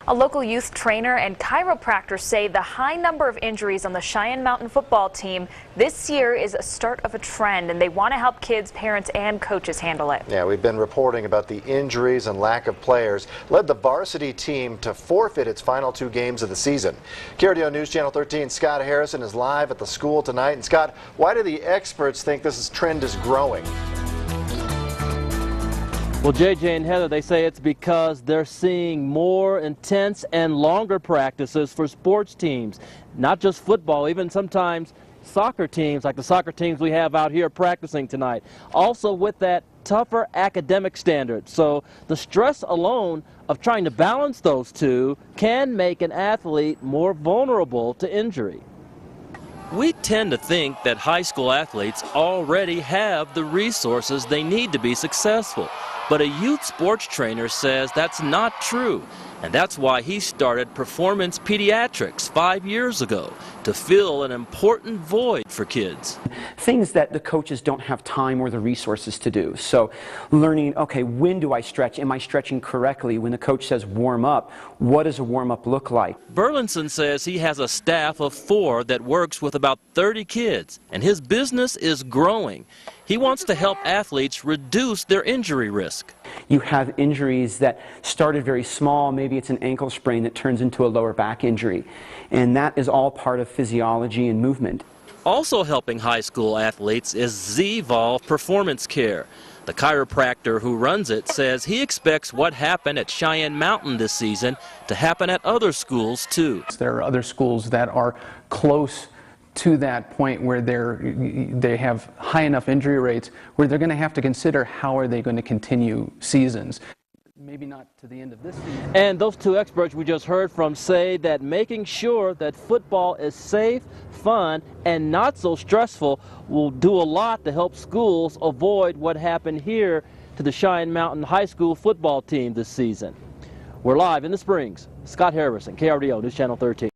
A local youth trainer and chiropractor say the high number of injuries on the Cheyenne Mountain football team this year is a start of a trend, and they want to help kids, parents, and coaches handle it. Yeah, we've been reporting about the injuries and lack of players. Led the varsity team to forfeit its final 2 games of the season. KRDO News Channel 13, Scott Harrison is live at the school tonight. And Scott, why do the experts think this trend is growing? Well, JJ and Heather, they say it's because they're seeing more intense and longer practices for sports teams, not just football, even sometimes soccer teams, like the soccer teams we have out here practicing tonight. Also with that tougher academic standard. So the stress alone of trying to balance those two can make an athlete more vulnerable to injury. We tend to think that high school athletes already have the resources they need to be successful. But a youth sports trainer says that's not true, and that's why he started Performance Pediatrics 5 years ago, to fill an important void for kids. Things that the coaches don't have time or the resources to do. So learning, okay, when do I stretch? Am I stretching correctly? When the coach says warm up, what does a warm up look like? Burlinson says he has a staff of 4 that works with about 30 kids, and his business is growing. He wants to help athletes reduce their injury risk. You have injuries that started very small. Maybe it's an ankle sprain that turns into a lower back injury. And that is all part of physiology and movement. Also helping high school athletes is Z-Volve Performance Care. The chiropractor who runs it says he expects what happened at Cheyenne Mountain this season to happen at other schools too. There are other schools that are close to that point where they have high enough injury rates where they're going to have to consider how are they going to continue seasons. Maybe not to the end of this season. And those 2 experts we just heard from say that making sure that football is safe, fun, and not so stressful will do a lot to help schools avoid what happened here to the Cheyenne Mountain High School football team this season. We're live in the Springs. Scott Harrison, KRDO News Channel 13.